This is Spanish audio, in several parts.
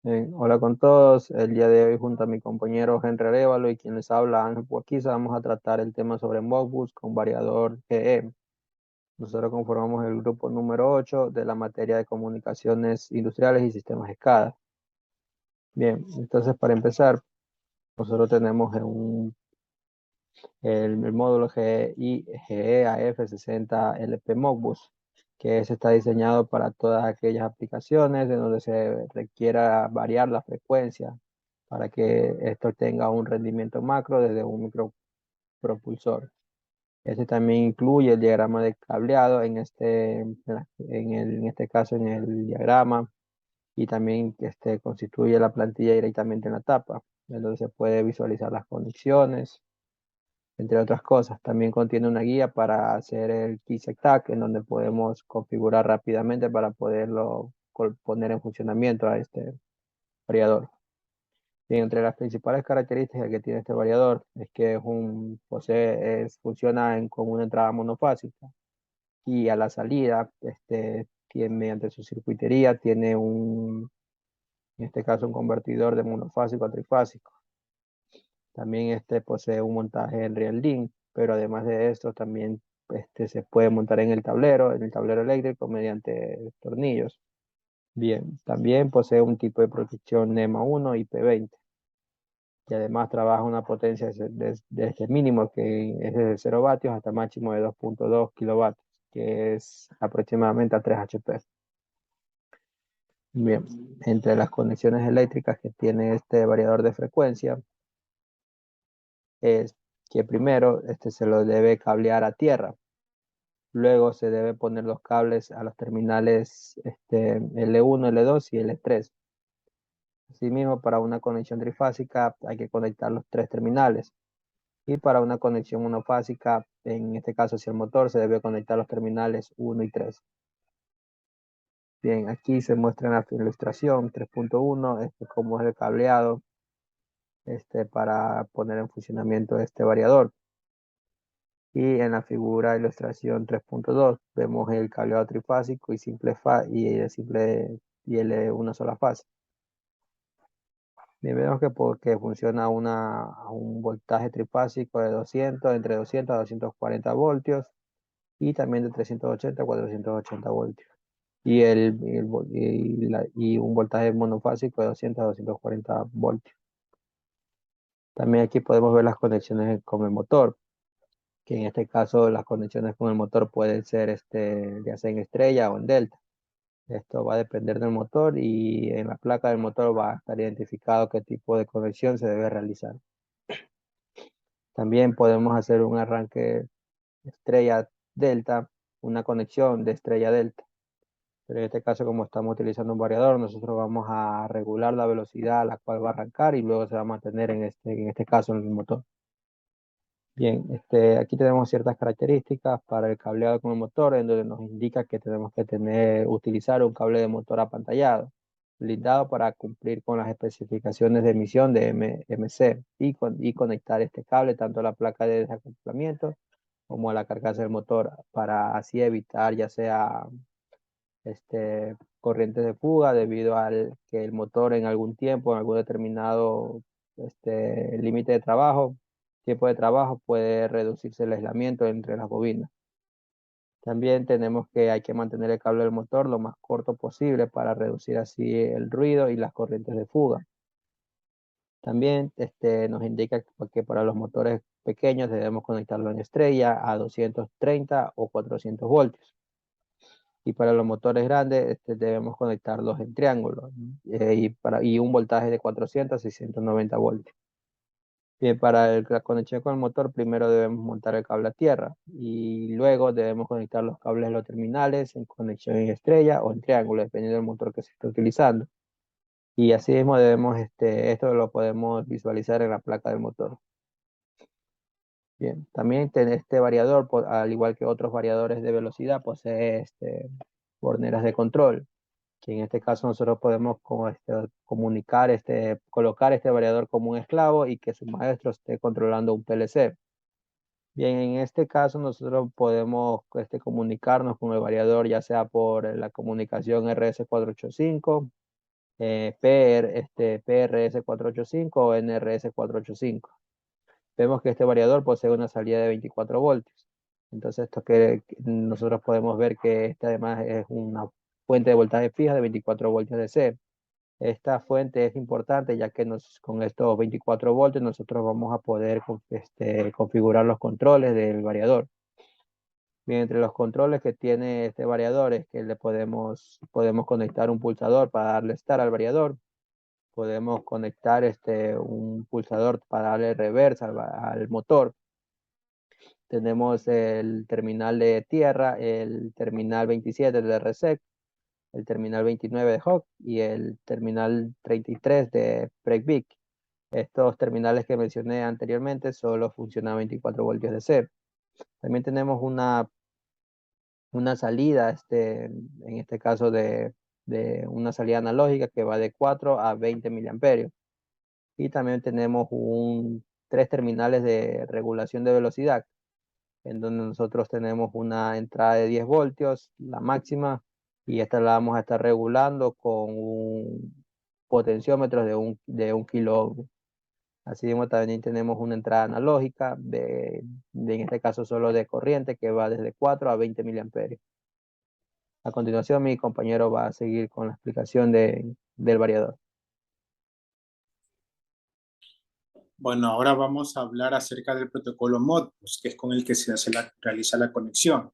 Hola con todos. El día de hoy, junto a mi compañero Henry Arévalo y quien les habla Ángel Puaquiza, vamos a tratar el tema sobre Modbus con variador GE. Nosotros conformamos el grupo número 8 de la materia de comunicaciones industriales y sistemas SCADA. Bien, entonces para empezar, nosotros tenemos el módulo GE AF60 LP Modbus, que está diseñado para todas aquellas aplicaciones en donde se requiera variar la frecuencia para que esto tenga un rendimiento macro desde un micropropulsor. Este también incluye el diagrama de cableado en este caso en el diagrama, y también constituye la plantilla directamente en la tapa, en donde se puede visualizar las conexiones, entre otras cosas. También contiene una guía para hacer el KeySec en donde podemos configurar rápidamente para poderlo poner en funcionamiento a este variador. Y entre las principales características que tiene este variador es que funciona con una entrada monofásica, y a la salida, mediante su circuitería, tiene en este caso, un convertidor de monofásico a trifásico. También posee un montaje en Real Link, pero además de esto también se puede montar en el tablero eléctrico mediante tornillos. Bien, también posee un tipo de protección NEMA 1 y P20, y además trabaja una potencia desde mínimo, que es desde 0 vatios, hasta máximo de 2.2 kilovatios, que es aproximadamente a 3 HP. Bien, entre las conexiones eléctricas que tiene este variador de frecuencia es que primero se lo debe cablear a tierra. Luego se debe poner los cables a los terminales L1, L2 y L3. Asimismo, para una conexión trifásica hay que conectar los tres terminales. Y para una conexión monofásica, en este caso hacia el motor, se debe conectar los terminales 1 y 3. Bien, aquí se muestra en la ilustración 3.1 cómo es el cableado para poner en funcionamiento este variador. Y en la figura ilustración 3.2 vemos el cableado trifásico y una sola fase. Bien, vemos que funciona a un voltaje trifásico de 200, entre 200 a 240 voltios, y también de 380 a 480 voltios. Y un voltaje monofásico de 200 a 240 voltios. También aquí podemos ver las conexiones con el motor, que en este caso las conexiones con el motor pueden ser ya sea en estrella o en delta. Esto va a depender del motor, y en la placa del motor va a estar identificado qué tipo de conexión se debe realizar. También podemos hacer un arranque estrella delta, una conexión de estrella delta. Pero en este caso, como estamos utilizando un variador, nosotros vamos a regular la velocidad a la cual va a arrancar, y luego se va a mantener en este caso en el motor. Bien, aquí tenemos ciertas características para el cableado con el motor, en donde nos indica que tenemos que utilizar un cable de motor apantallado, blindado para cumplir con las especificaciones de emisión de MC, y conectar este cable tanto a la placa de desacoplamiento como a la carcasa del motor, para así evitar ya sea corrientes de fuga, debido al que el motor en algún tiempo, en algún determinado límite de trabajo, tiempo de trabajo, puede reducirse el aislamiento entre las bobinas. También hay que mantener el cable del motor lo más corto posible para reducir así el ruido y las corrientes de fuga. También nos indica que para los motores pequeños debemos conectarlo en estrella a 230 o 400 voltios. Y para los motores grandes debemos conectarlos en triángulo, y un voltaje de 400 a 690 voltios. Bien, para la conexión con el motor, primero debemos montar el cable a tierra, y luego debemos conectar los cables a los terminales en conexión en estrella o en triángulo, dependiendo del motor que se esté utilizando. Y así mismo esto lo podemos visualizar en la placa del motor. Bien, también este variador, al igual que otros variadores de velocidad, posee borneras de control, que en este caso nosotros podemos colocar este variador como un esclavo, y que su maestro esté controlando un PLC. Bien, en este caso nosotros podemos comunicarnos con el variador, ya sea por la comunicación RS485, PRS485 o NRS485. Vemos que este variador posee una salida de 24 voltios. Entonces, esto que nosotros podemos ver que este además es una fuente de voltaje fija de 24 voltios DC. Esta fuente es importante ya que con estos 24 voltios nosotros vamos a poder configurar los controles del variador. Bien, entre los controles que tiene este variador es que podemos conectar un pulsador para darle start al variador. Podemos conectar un pulsador para darle reversa al motor. Tenemos el terminal de tierra, el terminal 27 de RSEC, el terminal 29 de Hawk y el terminal 33 de Breakbeat. Estos terminales que mencioné anteriormente solo funcionan a 24 voltios de C. También tenemos una salida, en este caso de una salida analógica que va de 4 a 20 miliamperios. Y también tenemos tres terminales de regulación de velocidad, en donde nosotros tenemos una entrada de 10 voltios, la máxima, y esta la vamos a estar regulando con un potenciómetro de un kilo ohm. Así mismo también tenemos una entrada analógica, en este caso solo de corriente, que va desde 4 a 20 miliamperios. A continuación, mi compañero va a seguir con la explicación del variador. Bueno, ahora vamos a hablar acerca del protocolo Modbus, que es con el que realiza la conexión.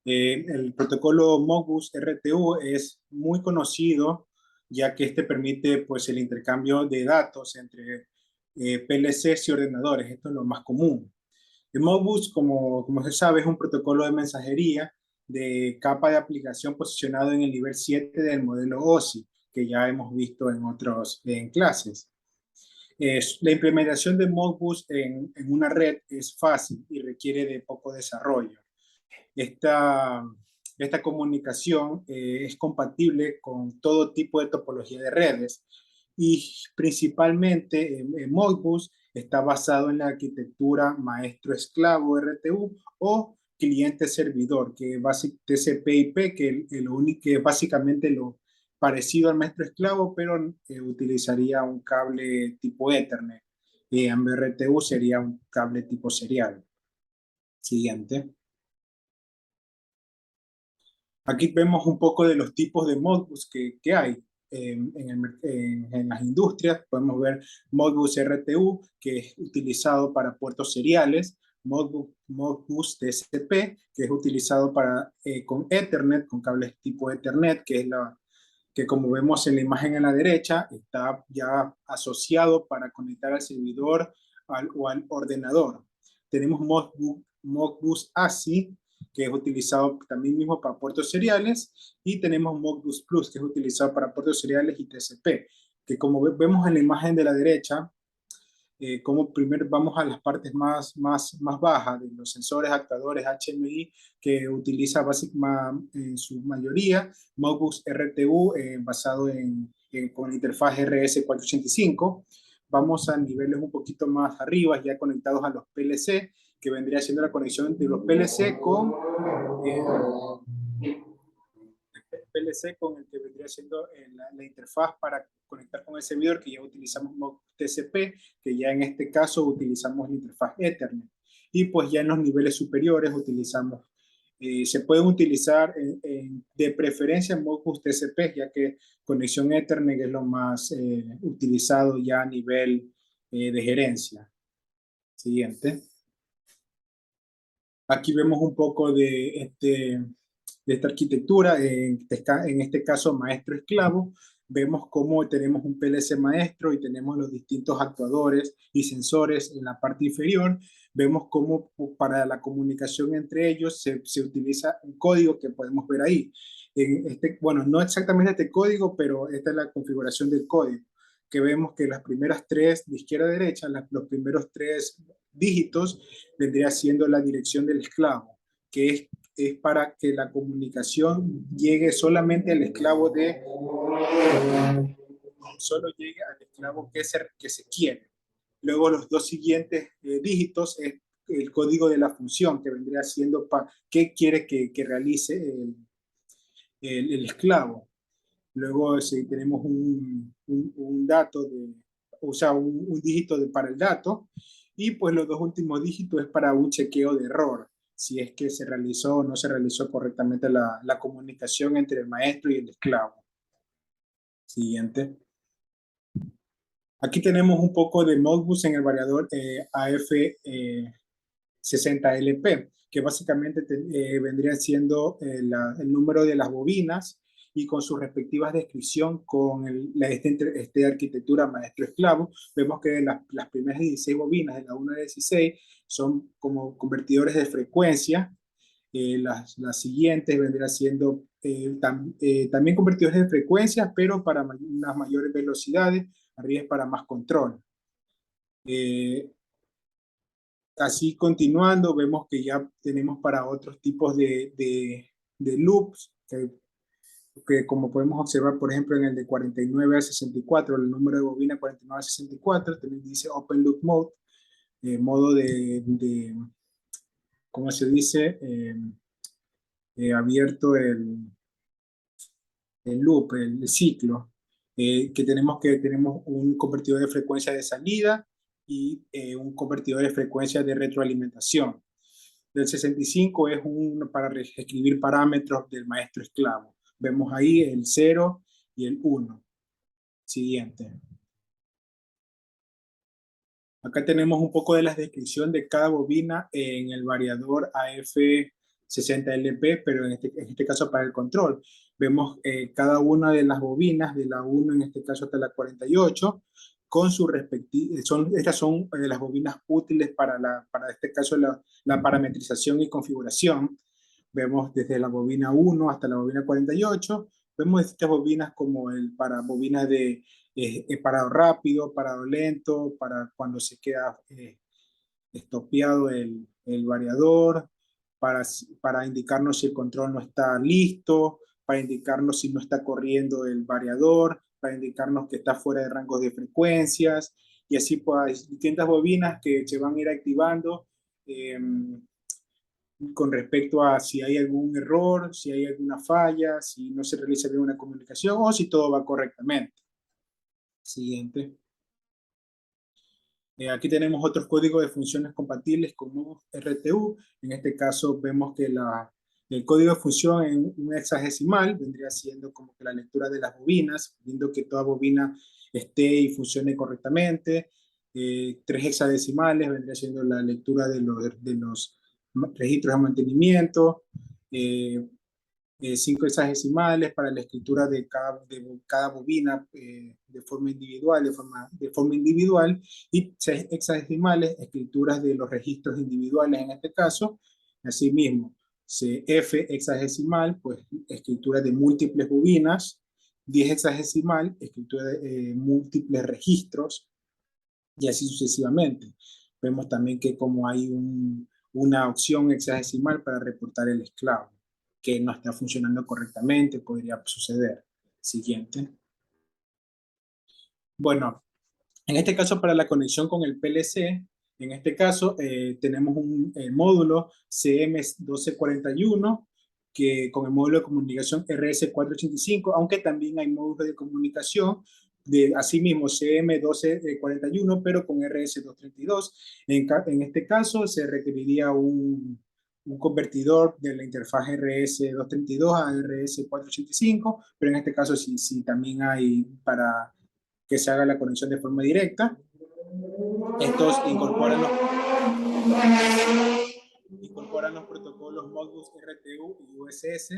El protocolo Modbus RTU es muy conocido ya que este permite pues, el intercambio de datos entre PLCs y ordenadores. Esto es lo más común. El Modbus, como se sabe, es un protocolo de mensajería de capa de aplicación posicionado en el nivel 7 del modelo OSI, que ya hemos visto en clases. La implementación de Modbus en una red es fácil y requiere de poco desarrollo. Esta comunicación es compatible con todo tipo de topología de redes y principalmente Modbus está basado en la arquitectura maestro-esclavo RTU o cliente-servidor, que es TCP/IP, que es básicamente lo parecido al maestro-esclavo, pero utilizaría un cable tipo Ethernet. En RTU sería un cable tipo serial. Siguiente. Aquí vemos un poco de los tipos de Modbus que hay en las industrias. Podemos ver Modbus RTU, que es utilizado para puertos seriales, Modbus TCP, que es utilizado con Ethernet, con cables tipo Ethernet, que como vemos en la imagen en la derecha, está ya asociado para conectar al servidor o al ordenador. Tenemos Modbus ASI, que es utilizado también mismo para puertos seriales, y tenemos Modbus Plus, que es utilizado para puertos seriales y TCP, que como vemos en la imagen de la derecha, como primero vamos a las partes más bajas de los sensores actuadores HMI que utiliza en su mayoría Modbus RTU basado con interfaz RS485. Vamos a niveles un poquito más arriba, ya conectados a los PLC, que vendría siendo la conexión entre los PLC con el que vendría siendo la interfaz para conectar con el servidor, que ya utilizamos TCP, que ya en este caso utilizamos la interfaz Ethernet. Y pues ya en los niveles superiores se pueden utilizar de preferencia Modbus TCP, ya que conexión Ethernet es lo más utilizado ya a nivel de gerencia. Siguiente. Aquí vemos un poco de esta arquitectura, en este caso maestro-esclavo. Vemos cómo tenemos un PLC maestro y tenemos los distintos actuadores y sensores en la parte inferior. Vemos cómo para la comunicación entre ellos se utiliza un código que podemos ver ahí. Bueno, no exactamente este código, pero esta es la configuración del código, que vemos que las primeras tres, de izquierda a derecha, los primeros tres dígitos vendría siendo la dirección del esclavo, que es para que la comunicación llegue solamente al esclavo solo llegue al esclavo que se quiere. Luego los dos siguientes dígitos es el código de la función, que vendría siendo qué quiere que realice el esclavo. Luego si tenemos un dato, o sea, un dígito para el dato, y pues los dos últimos dígitos es para un chequeo de error, si es que se realizó o no se realizó correctamente la comunicación entre el maestro y el esclavo. Siguiente. Aquí tenemos un poco de Modbus en el variador AF60LP, que básicamente vendría siendo el número de las bobinas y con sus respectivas descripción con esta arquitectura maestro-esclavo. Vemos que las primeras 16 bobinas de la 1 a 16 son como convertidores de frecuencia. Las siguientes vendrían siendo también convertidores de frecuencias, pero para unas mayores velocidades, arriba es para más control. Eh, Así continuando, vemos que ya tenemos para otros tipos de loops, que como podemos observar, por ejemplo, en el de 49 a 64, el número de bobina 49 a 64, también dice Open Loop Mode, modo ¿cómo se dice? Abierto el loop, el ciclo, tenemos un convertidor de frecuencia de salida y un convertidor de frecuencia de retroalimentación. Del 65 es para escribir parámetros del maestro esclavo. Vemos ahí el 0 y el 1. Siguiente. Acá tenemos un poco de la descripción de cada bobina en el variador AF60LP, pero en este caso para el control. Vemos cada una de las bobinas, de la 1 en este caso hasta la 48, con su respectiva, estas son las bobinas útiles para este caso la parametrización y configuración. Vemos desde la bobina 1 hasta la bobina 48. Vemos estas bobinas como para bobinas de parado rápido, parado lento, para cuando se queda estopeado el variador, para indicarnos si el control no está listo, para indicarnos si no está corriendo el variador, para indicarnos que está fuera de rangos de frecuencias, y así pues distintas bobinas que se van a ir activando con respecto a si hay algún error, si hay alguna falla, si no se realiza bien una comunicación o si todo va correctamente. Siguiente. Aquí tenemos otros códigos de funciones compatibles con RTU. En este caso vemos que el código de función en un hexadecimal vendría siendo como que la lectura de las bobinas, viendo que toda bobina esté y funcione correctamente. 3 hexadecimales vendría siendo la lectura de los registros de mantenimiento. 5 hexadecimales para la escritura de cada bobina de forma individual, y 6 hexadecimales, escrituras de los registros individuales en este caso. Asimismo, F hexadecimal, pues escritura de múltiples bobinas. 10 hexadecimal, escritura de múltiples registros, y así sucesivamente. Vemos también que como hay una opción hexadecimal para reportar el esclavo que no está funcionando correctamente, podría suceder. Siguiente. Bueno, en este caso para la conexión con el PLC, en este caso tenemos un módulo CM1241 que con el módulo de comunicación RS485, aunque también hay módulos de comunicación de asimismo CM1241, pero con RS232. En este caso se requeriría un convertidor de la interfaz RS232 a RS485, pero en este caso sí también hay para que se haga la conexión de forma directa. Estos incorporan los protocolos Modbus RTU y USS.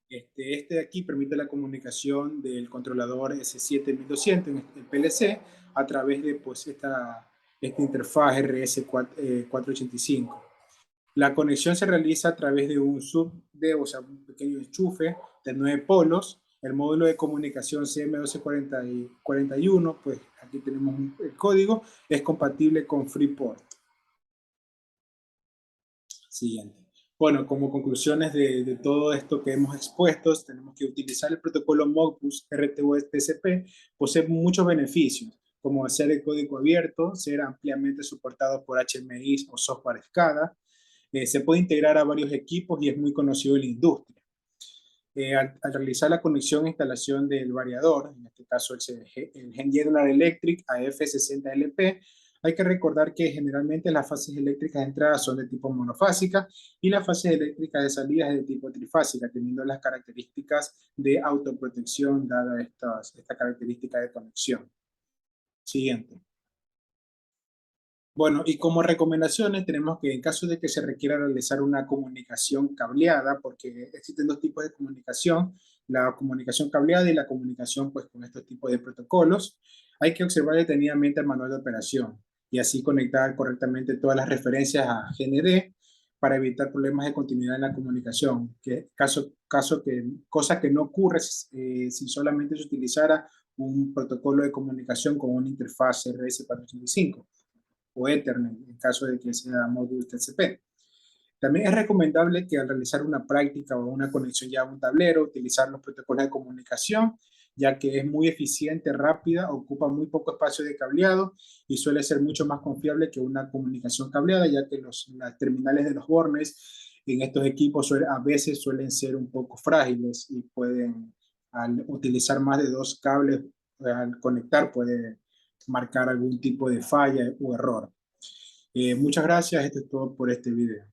Este de aquí permite la comunicación del controlador S7200 en el PLC a través de pues, esta interfaz RS485. La conexión se realiza a través de un o sea, un pequeño enchufe de 9 polos. El módulo de comunicación CM1241, pues aquí tenemos el código, es compatible con FreePort. Siguiente. Bueno, como conclusiones de todo esto que hemos expuesto, tenemos que utilizar el protocolo Modbus RTU-TCP, posee muchos beneficios, como hacer el código abierto, ser ampliamente soportado por HMI o software SCADA, se puede integrar a varios equipos y es muy conocido en la industria. Al realizar la conexión e instalación del variador, en este caso el General Electric AF60LP, hay que recordar que generalmente las fases eléctricas de entrada son de tipo monofásica y las fases eléctricas de salida es de tipo trifásica, teniendo las características de autoprotección dada esta característica de conexión. Siguiente. Bueno, y como recomendaciones tenemos que en caso de que se requiera realizar una comunicación cableada, porque existen dos tipos de comunicación, la comunicación cableada y la comunicación pues con estos tipos de protocolos, hay que observar detenidamente el manual de operación y así conectar correctamente todas las referencias a GND para evitar problemas de continuidad en la comunicación, cosa que no ocurre si solamente se utilizara un protocolo de comunicación con una interfaz RS485 o Ethernet, en caso de que sea módulo TCP. También es recomendable que al realizar una práctica o una conexión ya a un tablero, utilizar los protocolos de comunicación, ya que es muy eficiente, rápida, ocupa muy poco espacio de cableado y suele ser mucho más confiable que una comunicación cableada, ya que las terminales de los bornes en estos equipos a veces suelen ser un poco frágiles y pueden, al utilizar más de dos cables, al conectar, puede marcar algún tipo de falla o error. Muchas gracias, esto es todo por este video.